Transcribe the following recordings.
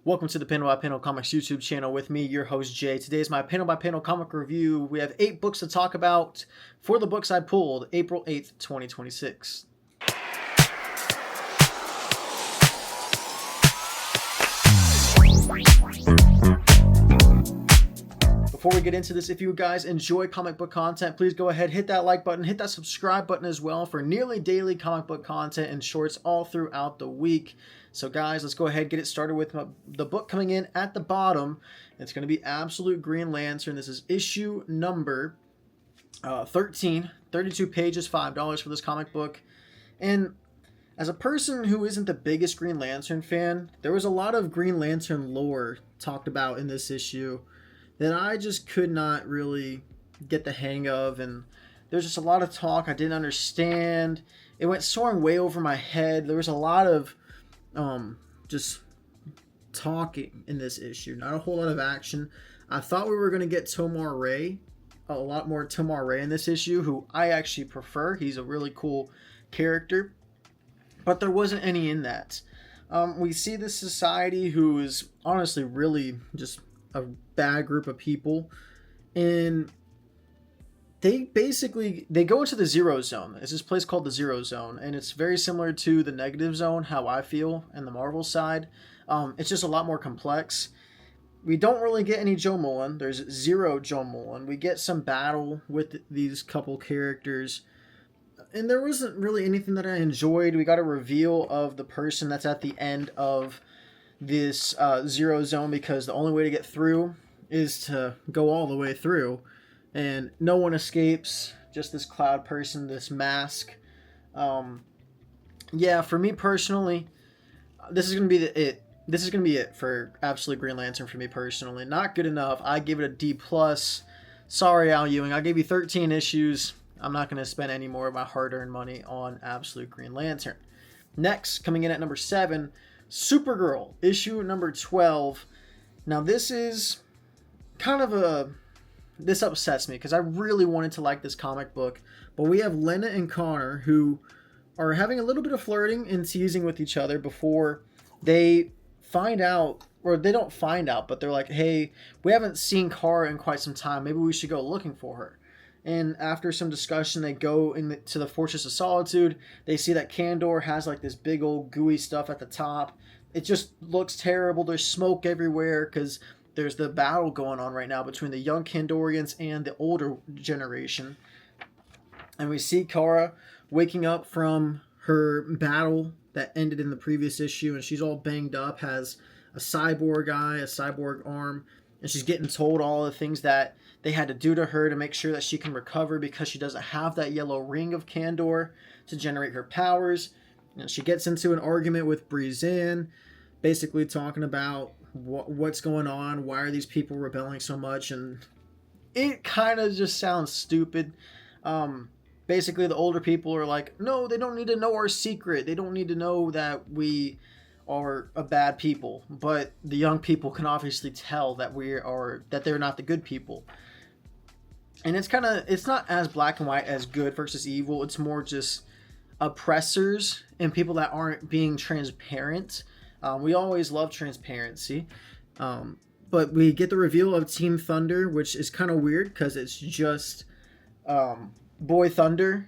Welcome to the Panel by Panel Comics YouTube channel with me, your host Jay. Today is my panel by panel comic review. We have 8 books to talk about for the books I pulled April 8th, 2026. Before we get into this, if you guys enjoy comic book content, please go ahead, hit that like button, hit that subscribe button as well for nearly daily comic book content and shorts all throughout the week. So guys, let's go ahead, get it started with the book coming in at the bottom. It's going to be Absolute Green Lantern. This is issue number 13, 32 pages, $5 for this comic book. And as a person who isn't the biggest Green Lantern fan, there was a lot of Green Lantern lore talked about in this issue that I just could not really get the hang of, and there's just a lot of talk I didn't understand. It went soaring way over my head. There was a lot of just talking in this issue, not a whole lot of action. I thought we were going to get Tomar Ray, a lot more Tomar Ray in this issue, who I actually prefer. He's a really cool character, but there wasn't any in that. We see this society who is honestly really just a bad group of people, and they go into the Zero Zone. It's this place called the Zero Zone, and it's very similar to the Negative Zone, how I feel in the Marvel side. It's just a lot more complex. We don't really get any Joe Mullen. There's zero Joe Mullen. We get some battle with these couple characters, and there wasn't really anything that I enjoyed. We got a reveal of the person that's at the end of this Zero Zone, because the only way to get through is to go all the way through, and no one escapes, just this cloud person, this mask. Yeah, for me personally, this is gonna be it for Absolute Green Lantern for me personally. Not good enough. I give it a D+. Sorry, Al Ewing, I gave you 13 issues. I'm not going to spend any more of my hard-earned money on Absolute Green Lantern. Next, coming in at number 7, Supergirl, issue number 12. Now this is kind of this upsets me because I really wanted to like this comic book, but we have Lena and Connor who are having a little bit of flirting and teasing with each other before they find out, or they don't find out, but they're like, hey, we haven't seen Kara in quite some time, maybe we should go looking for her. And after some discussion, they go into the Fortress of Solitude. They see that Kandor has like this big old gooey stuff at the top. It just looks terrible. There's smoke everywhere because there's the battle going on right now between the young Kandorians and the older generation. And we see Kara waking up from her battle that ended in the previous issue, and she's all banged up, has a cyborg eye, a cyborg arm, and she's getting told all the things that they had to do to her to make sure that she can recover because she doesn't have that yellow ring of Kandor to generate her powers. And she gets into an argument with Breezanne, basically talking about what's going on, why are these people rebelling so much, and it kind of just sounds stupid. Basically, the older people are like, no, they don't need to know our secret. They don't need to know that we are a bad people. But the young people can obviously tell that that they're not the good people. And it's not as black and white as good versus evil. It's more just oppressors and people that aren't being transparent. We always love transparency. But we get the reveal of Team Thunder, which is kind of weird because it's just Boy Thunder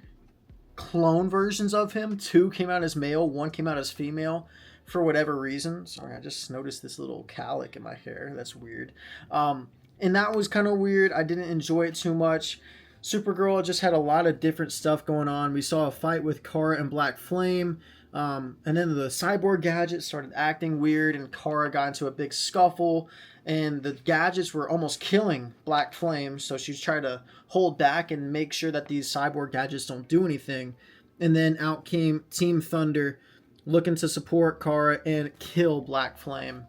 clone versions of him. 2 came out as male, 1 came out as female for whatever reason. Sorry, I just noticed this little cowlick in my hair. That's weird. And that was kind of weird. I didn't enjoy it too much. Supergirl just had a lot of different stuff going on. We saw a fight with Kara and Black Flame. And then the cyborg gadgets started acting weird, and Kara got into a big scuffle, and the gadgets were almost killing Black Flame, so she's trying to hold back and make sure that these cyborg gadgets don't do anything. And then out came Team Thunder looking to support Kara and kill Black Flame.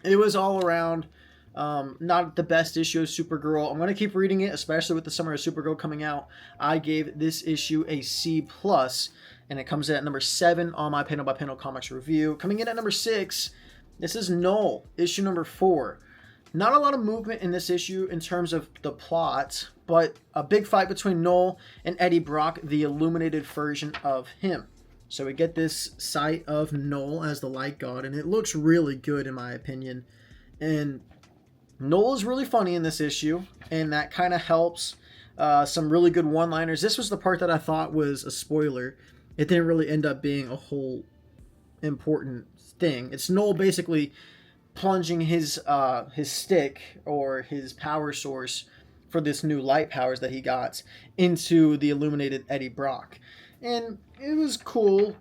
It was all around not the best issue of Supergirl. I'm going to keep reading it, especially with the Summer of Supergirl coming out. I gave this issue a C+, and it comes in at number 7 on my panel by panel comics review. Coming in at number 6, this is Knull, issue number 4. Not a lot of movement in this issue in terms of the plot, but a big fight between Knull and Eddie Brock, the illuminated version of him. So we get this sight of Knull as the light god, and it looks really good in my opinion. And Knull is really funny in this issue, and that kind of helps. Some really good one-liners. This was the part that I thought was a spoiler. It didn't really end up being a whole important thing. It's Knull basically plunging his stick or his power source for this new light powers that he got into the illuminated Eddie Brock. And it was cool.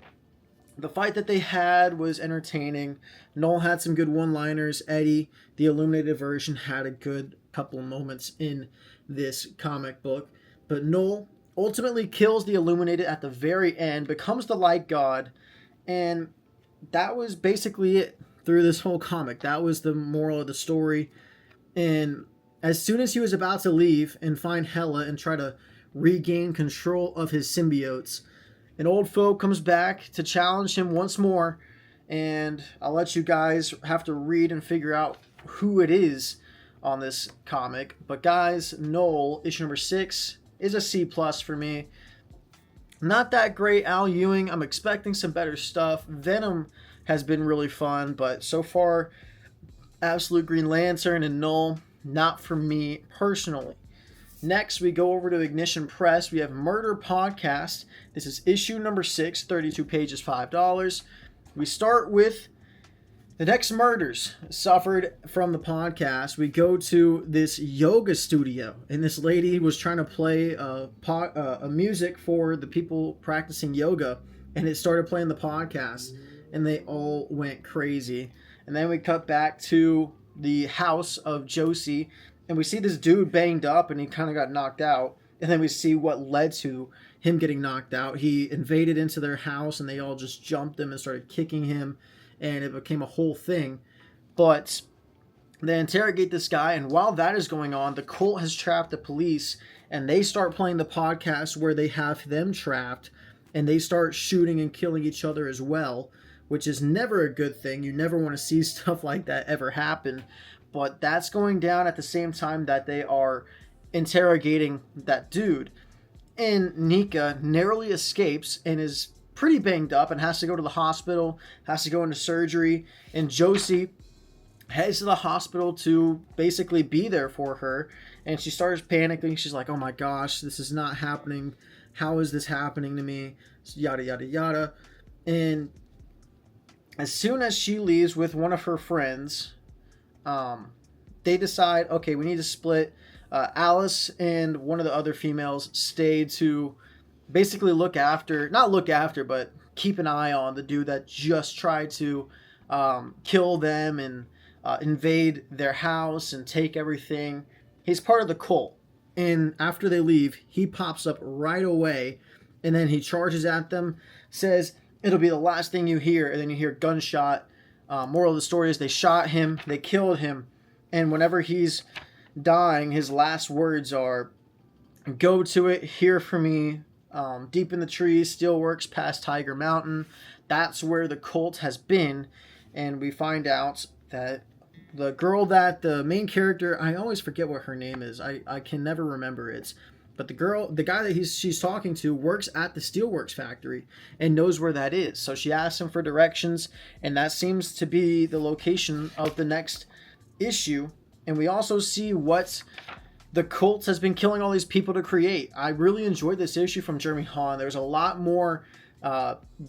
The fight that they had was entertaining. Knull had some good one-liners. Eddie, the illuminated version, had a good couple moments in this comic book. But Knull ultimately kills the illuminated at the very end, becomes the light god, and that was basically it through this whole comic. That was the moral of the story. And as soon as he was about to leave and find Hela and try to regain control of his symbiotes, an old foe comes back to challenge him once more, and I'll let you guys have to read and figure out who it is on this comic. But guys, Knull, issue number 6, is a C+ for me. Not that great. Al Ewing, I'm expecting some better stuff. Venom has been really fun, but so far, Absolute Green Lantern and Knull, not for me personally. Next, we go over to Ignition Press. We have Murder Podcast. This is issue number 6, 32 pages, $5. We start with the next murders suffered from the podcast. We go to this yoga studio, and this lady was trying to play a music for the people practicing yoga, and it started playing the podcast, and they all went crazy. And then we cut back to the house of Josie, and we see this dude banged up, and he kind of got knocked out. And then we see what led to him getting knocked out. He invaded into their house, and they all just jumped him and started kicking him, and it became a whole thing. But they interrogate this guy, and while that is going on, the cult has trapped the police, and they start playing the podcast where they have them trapped, and they start shooting and killing each other as well, which is never a good thing. You never want to see stuff like that ever happen. But that's going down at the same time that they are interrogating that dude. And Nika narrowly escapes and is pretty banged up and has to go to the hospital, has to go into surgery. And Josie heads to the hospital to basically be there for her. And she starts panicking. She's like, oh my gosh, this is not happening. How is this happening to me? Yada, yada, yada. And as soon as she leaves with one of her friends, they decide, okay, we need to split. Alice and one of the other females stay to basically but keep an eye on the dude that just tried to kill them and invade their house and take everything. He's part of the cult. And after they leave, he pops up right away, and then he charges at them, says, it'll be the last thing you hear, and then you hear gunshot. Moral of the story is they shot him, they killed him, and whenever he's dying, his last words are, go to it, hear from me, deep in the trees, steelworks past Tiger Mountain. That's where the cult has been, and we find out that the girl that the main character, I always forget what her name is, I can never remember it, but the guy that she's talking to works at the steelworks factory and knows where that is. So she asks him for directions, and that seems to be the location of the next issue. And we also see what the cult has been killing all these people to create. I really enjoyed this issue from Jeremy Hahn. There's a lot more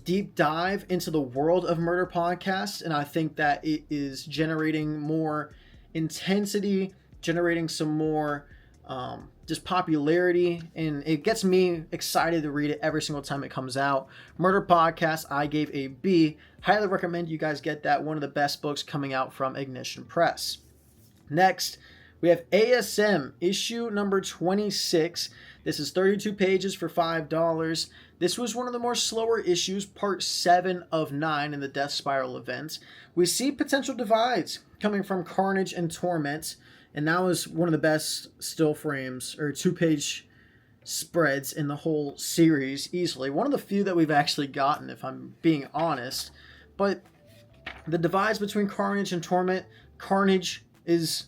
deep dive into the world of Murder Podcast, and I think that it is generating more intensity, generating some more just popularity, and it gets me excited to read it every single time it comes out. Murder Podcast, I gave a B. Highly recommend you guys get that. One of the best books coming out from Ignition Press. Next, we have ASM, issue number 26. This is 32 pages for $5. This was one of the more slower issues, part 7 of 9 in the Death Spiral event. We see potential divides coming from Carnage and Torment, and that was one of the best still frames, or 2-page spreads in the whole series, easily. One of the few that we've actually gotten, if I'm being honest. But the divides between Carnage and Torment, Carnage is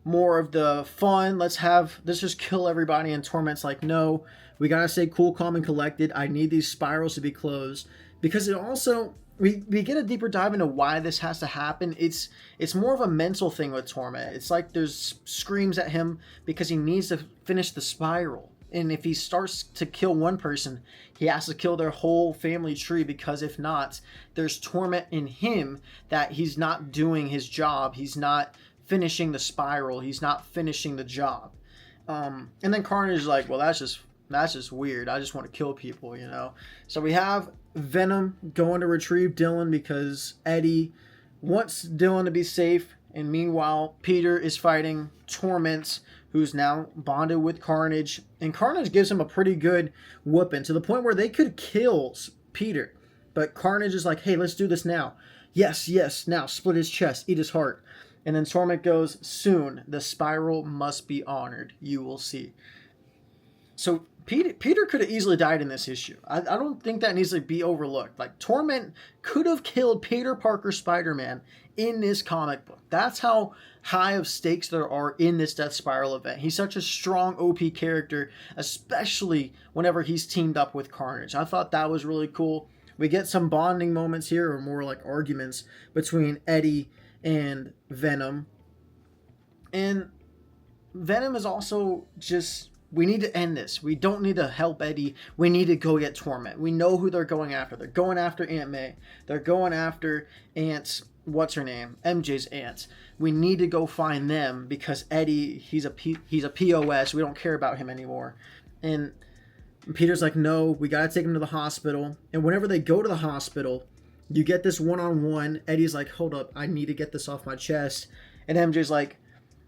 more of the fun, let's just kill everybody, and Torment's like, no, we gotta stay cool, calm, and collected. I need these spirals to be closed. because it also we get a deeper dive into why this has to happen. It's more of a mental thing with Torment. It's like there's screams at him because he needs to finish the spiral. And if he starts to kill one person, he has to kill their whole family tree, because if not, there's torment in him that he's not doing his job. He's not finishing the spiral. He's not finishing the job. And then Carnage is like, well, that's just weird. I just want to kill people, you know? So we have Venom going to retrieve Dylan because Eddie wants Dylan to be safe. And meanwhile, Peter is fighting Torment, who's now bonded with Carnage. And Carnage gives him a pretty good whooping, to the point where they could kill Peter. But Carnage is like, hey, let's do this now. Yes, now split his chest, eat his heart. And then Torment goes, soon, the spiral must be honored. You will see. So Peter could have easily died in this issue. I don't think that needs to be overlooked. Like, Torment could have killed Peter Parker Spider-Man in this comic book. That's how high of stakes there are in this Death Spiral event. He's such a strong OP character, especially whenever he's teamed up with Carnage. I thought that was really cool. We get some bonding moments here, or more like arguments, between Eddie and Venom. And Venom is also just, we need to end this. We don't need to help Eddie. We need to go get Torment. We know who they're going after. They're going after Aunt May. They're going after Aunt's, what's her name? MJ's aunt. We need to go find them, because Eddie, he's a POS. We don't care about him anymore. And Peter's like, no, we got to take him to the hospital. And whenever they go to the hospital, you get this one-on-one. Eddie's like, hold up, I need to get this off my chest. And MJ's like,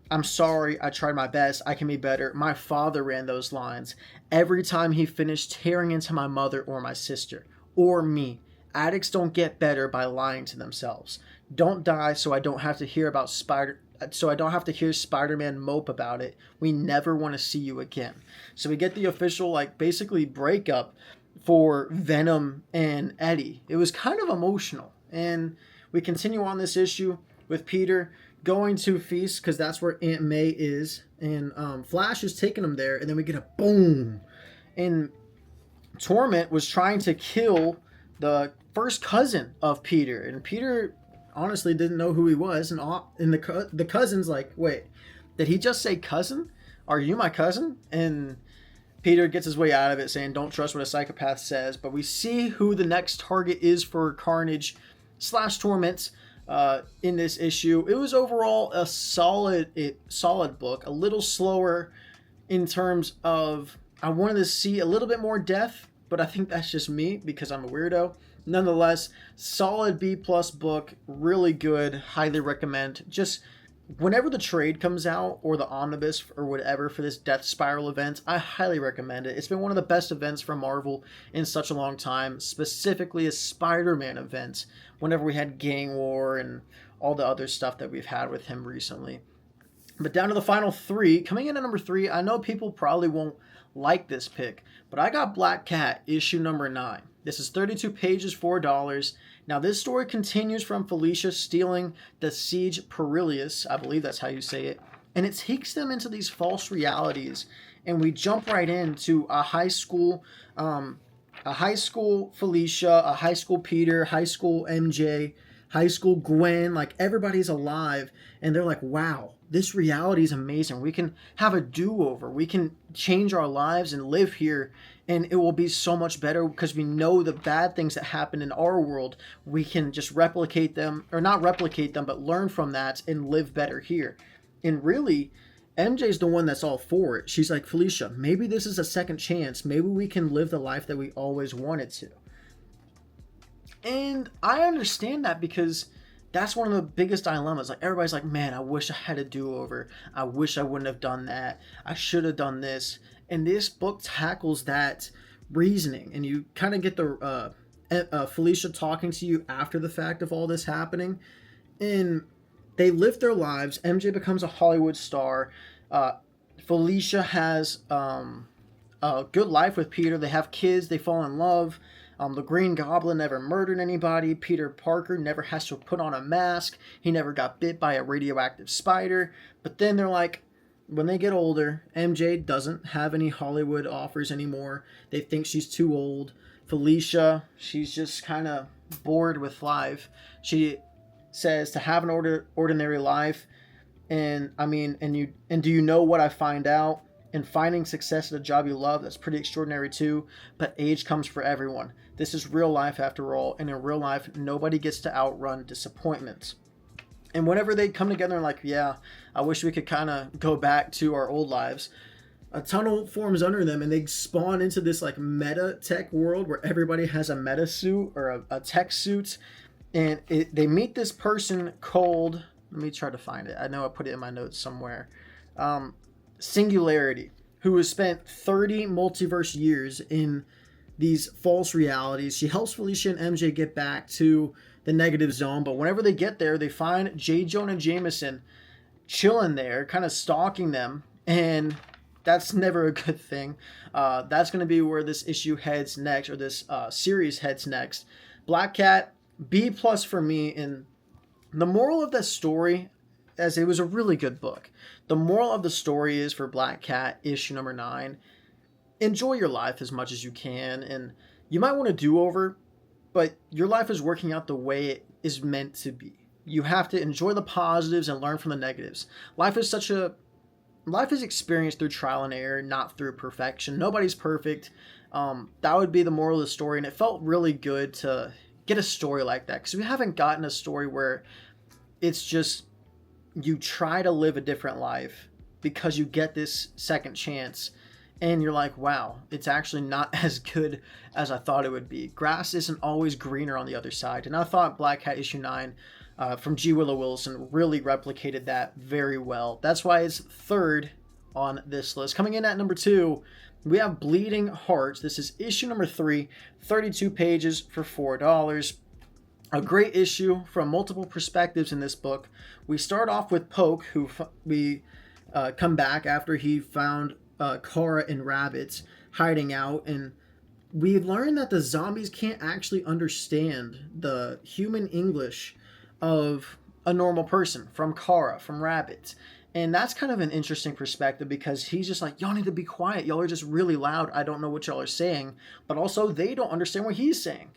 I'm sorry, I tried my best. I can be better. My father ran those lines. Every time he finished tearing into my mother or my sister or me. Addicts don't get better by lying to themselves. Don't die so I don't have to hear Spider-Man mope about it. We never want to see you again. So we get the official, like, basically breakup for Venom and Eddie. It was kind of emotional. And we continue on this issue with Peter going to Feast, because that's where Aunt May is. And Flash is taking him there. And then we get a boom. And Torment was trying to kill the first cousin of Peter. And Peter honestly didn't know who he was. And the cousin's like, wait, did he just say cousin? Are you my cousin? And Peter gets his way out of it, saying, don't trust what a psychopath says. But we see who the next target is for Carnage / Torment in this issue. It was overall a solid book. A little slower in terms of, I wanted to see a little bit more death, but I think that's just me because I'm a weirdo. Nonetheless, solid B+ book, really good, highly recommend. Just whenever the trade comes out, or the omnibus or whatever for this Death Spiral event, I highly recommend it. It's been one of the best events from Marvel in such a long time, specifically a Spider-Man event, whenever we had Gang War and all the other stuff that we've had with him recently. But down to the final three. Coming in at number 3, I know people probably won't like this pick, but I got Black Cat, issue number 9. This is 32 pages, $4. Now, this story continues from Felicia stealing the Siege Perilous, I believe that's how you say it, and it takes them into these false realities, and we jump right into a high school Felicia, a high school Peter, high school MJ, high school Gwen, like everybody's alive, and they're like, wow, this reality is amazing. We can have a do-over. We can change our lives and live here, and it will be so much better because we know the bad things that happen in our world. We can just replicate them, or not replicate them, but learn from that and live better here. And really, MJ's the one that's all for it. She's like, Felicia, maybe this is a second chance. Maybe we can live the life that we always wanted to. And I understand that, because that's one of the biggest dilemmas. Like, everybody's like, man, I wish I had a do-over. I wish I wouldn't have done that. I should have done this. And this book tackles that reasoning. And you kind of get the Felicia talking to you after the fact of all this happening. And they live their lives. MJ becomes a Hollywood star. Felicia has a good life with Peter. They have kids. They fall in love. The Green Goblin never murdered anybody. Peter Parker never has to put on a mask. He never got bit by a radioactive spider. But then they're like, when they get older, MJ doesn't have any Hollywood offers anymore. They think she's too old. Felicia, she's just kind of bored with life. She says to have an ordinary life, and I mean, and do you know what I find out? And finding success at a job you love, that's pretty extraordinary too. But age comes for everyone. This is real life after all, and in real life, nobody gets to outrun disappointments. And whenever they come together and like, yeah, I wish we could kind of go back to our old lives, a tunnel forms under them and they spawn into this like meta tech world where everybody has a meta suit or a tech suit. And they meet this person called, let me try to find it. I know I put it in my notes somewhere. Singularity, who has spent 30 multiverse years in these false realities. She helps Felicia and MJ get back to the negative zone, but whenever they get there, they find J. Jonah Jameson chilling there, kind of stalking them, and that's never a good thing. That's going to be where this issue heads next, or this series heads next. Black Cat, B+ for me, and the moral of the story, as it was a really good book, the moral of the story is for Black Cat, issue number 9, enjoy your life as much as you can, and you might want a do-over, but your life is working out the way it is meant to be. You have to enjoy the positives and learn from the negatives. Life is experienced through trial and error, not through perfection. Nobody's perfect. That would be the moral of the story, and it felt really good to get a story like that, because we haven't gotten a story where it's just you try to live a different life because you get this second chance and you're like, wow, it's actually not as good as I thought it would be. Grass isn't always greener on the other side. And I thought Black Cat issue 9 from G. Willow Wilson really replicated that very well. That's why it's third on this list. Coming in at number 2, we have Bleeding Hearts. This is issue number 3, 32 pages for $4. A great issue from multiple perspectives in this book. We start off with Poke, who we come back after he found Kara and Rabbit hiding out, and we learn that the zombies can't actually understand the human English of a normal person, from Kara, from Rabbit. And that's kind of an interesting perspective, because he's just like, y'all need to be quiet. Y'all are just really loud. I don't know what y'all are saying. But also, they don't understand what he's saying.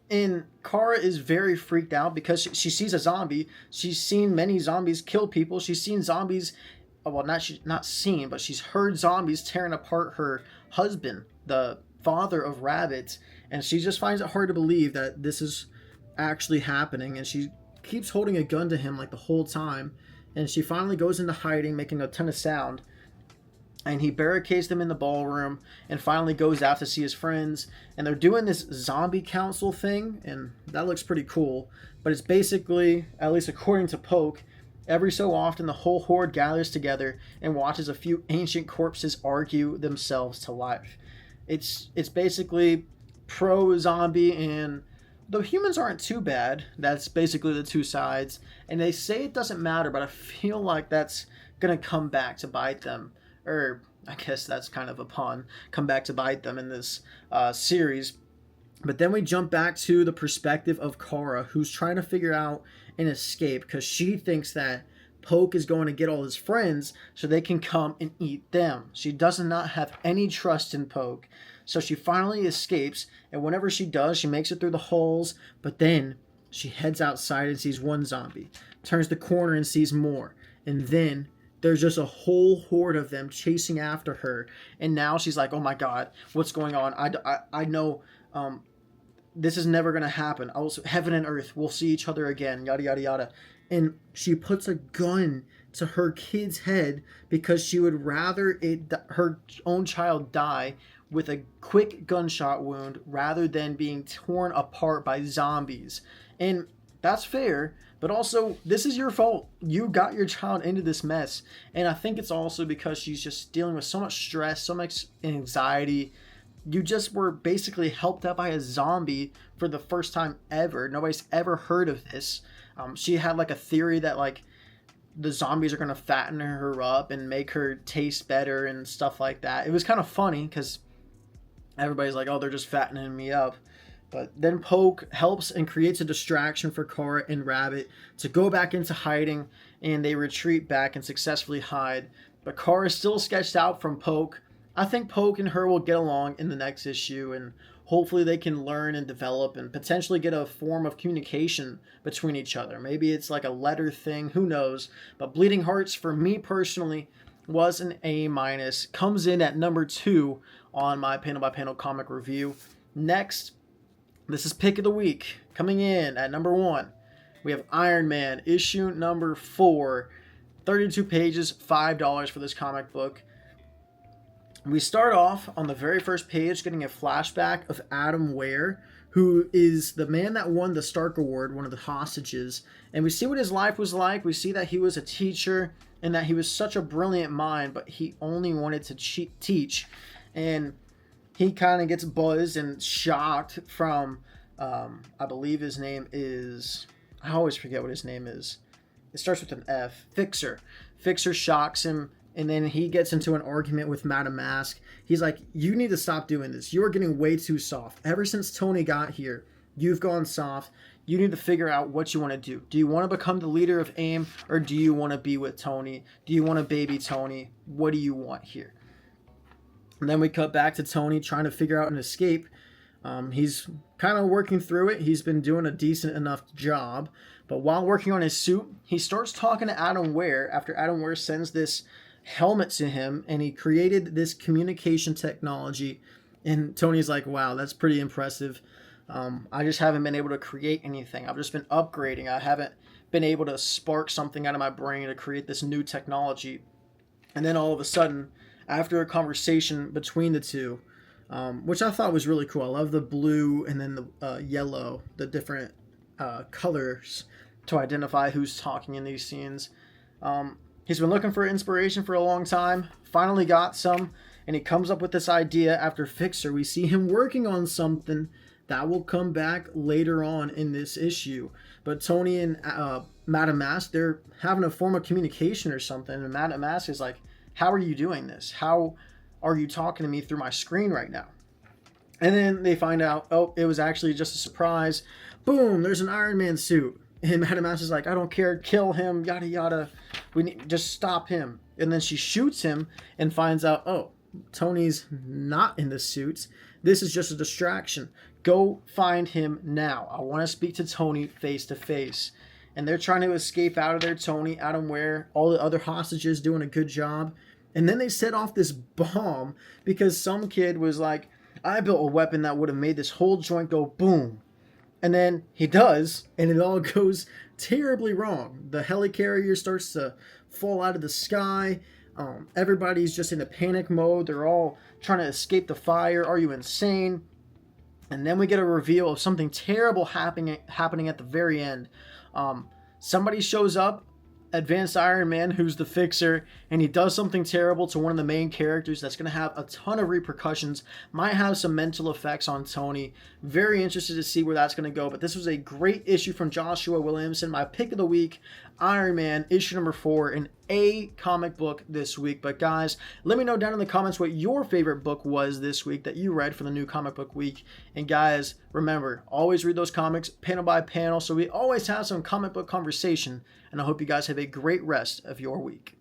And Kara is very freaked out because she sees a zombie. She's seen many zombies kill people. She's seen zombies, well, not seen, but she's heard zombies tearing apart her husband, the father of Rabbit. And she just finds it hard to believe that this is actually happening. And she keeps holding a gun to him like the whole time. And she finally goes into hiding, making a ton of sound. And he barricades them in the ballroom and finally goes out to see his friends. And they're doing this zombie council thing, and that looks pretty cool. But it's basically, at least according to Poke, every so often the whole horde gathers together and watches a few ancient corpses argue themselves to life. It's basically pro-zombie, and the humans aren't too bad. That's basically the two sides. And they say it doesn't matter, but I feel like that's going to come back to bite them. Or I guess that's kind of a pun, come back to bite them in this series. But then we jump back to the perspective of Kara, who's trying to figure out an escape because she thinks that Poke is going to get all his friends so they can come and eat them. She does not have any trust in Poke. So she finally escapes, and whenever she does, she makes it through the holes, but then she heads outside and sees one zombie, turns the corner and sees more, and then there's just a whole horde of them chasing after her. And now she's like, oh my God, what's going on? I know this is never going to happen. Also, heaven and earth, we'll see each other again, yada, yada, yada. And she puts a gun to her kid's head because she would rather her own child die with a quick gunshot wound rather than being torn apart by zombies. And that's fair. But also, this is your fault. You got your child into this mess. And I think it's also because she's just dealing with so much stress, so much anxiety. You just were basically helped out by a zombie for the first time ever. Nobody's ever heard of this. She had like a theory that like the zombies are going to fatten her up and make her taste better and stuff like that. It was kind of funny because everybody's like, oh, they're just fattening me up. But then Poke helps and creates a distraction for Kara and Rabbit to go back into hiding, and they retreat back and successfully hide. But Kara is still sketched out from Poke. I think Poke and her will get along in the next issue, and hopefully they can learn and develop and potentially get a form of communication between each other. Maybe it's like a letter thing, who knows. But Bleeding Hearts, for me personally, was an A-. Comes in at number 2 on my panel by panel comic review. Next, this is pick of the week. Coming in at number 1, we have Iron Man issue number 4, 32 pages, $5 for this comic book. We start off on the very first page getting a flashback of Adam Ware, who is the man that won the Stark Award, one of the hostages. And we see what his life was like. We see that he was a teacher and that he was such a brilliant mind, but he only wanted to teach. And he kind of gets buzzed and shocked from, I believe his name is, I always forget what his name is. It starts with an F. Fixer. Fixer shocks him, and then he gets into an argument with Madame Mask. He's like, you need to stop doing this. You are getting way too soft. Ever since Tony got here, you've gone soft. You need to figure out what you want to do. Do you want to become the leader of AIM, or do you want to be with Tony? Do you want to baby Tony? What do you want here? And then we cut back to Tony trying to figure out an escape. He's kind of working through it. He's been doing a decent enough job. But while working on his suit, he starts talking to Adam Ware after Adam Ware sends this helmet to him, and he created this communication technology. And Tony's like, wow, that's pretty impressive. I just haven't been able to create anything. I've just been upgrading. I haven't been able to spark something out of my brain to create this new technology. And then all of a sudden, after a conversation between the two, which I thought was really cool. I love the blue and then the yellow, the different colors to identify who's talking in these scenes. He's been looking for inspiration for a long time, finally got some, and he comes up with this idea after Fixer. We see him working on something that will come back later on in this issue. But Tony and Madame Mask, they're having a form of communication or something, and Madame Mask is like, how are you doing this? How are you talking to me through my screen right now? And then they find out, oh, it was actually just a surprise. Boom, there's an Iron Man suit. And Madame Mask is like, I don't care, kill him, yada yada. We need just stop him. And then she shoots him and finds out, oh, Tony's not in the suits. This is just a distraction. Go find him now. I want to speak to Tony face to face. And they're trying to escape out of there. Tony, Adam Ware, all the other hostages doing a good job. And then they set off this bomb because some kid was like, I built a weapon that would have made this whole joint go boom. And then he does, and it all goes terribly wrong. The helicarrier starts to fall out of the sky. Everybody's just in a panic mode. They're all trying to escape the fire. Are you insane? And then we get a reveal of something terrible happening at the very end. Somebody shows up, Advanced Iron Man, who's the Fixer, and he does something terrible to one of the main characters that's going to have a ton of repercussions, might have some mental effects on Tony. Very interested to see where that's going to go, but this was a great issue from Joshua Williamson. My pick of the week, Iron Man, issue number 4, an A comic book this week. But guys, let me know down in the comments what your favorite book was this week that you read for the new comic book week. And guys, remember, always read those comics panel by panel, so we always have some comic book conversation. And I hope you guys have a great rest of your week.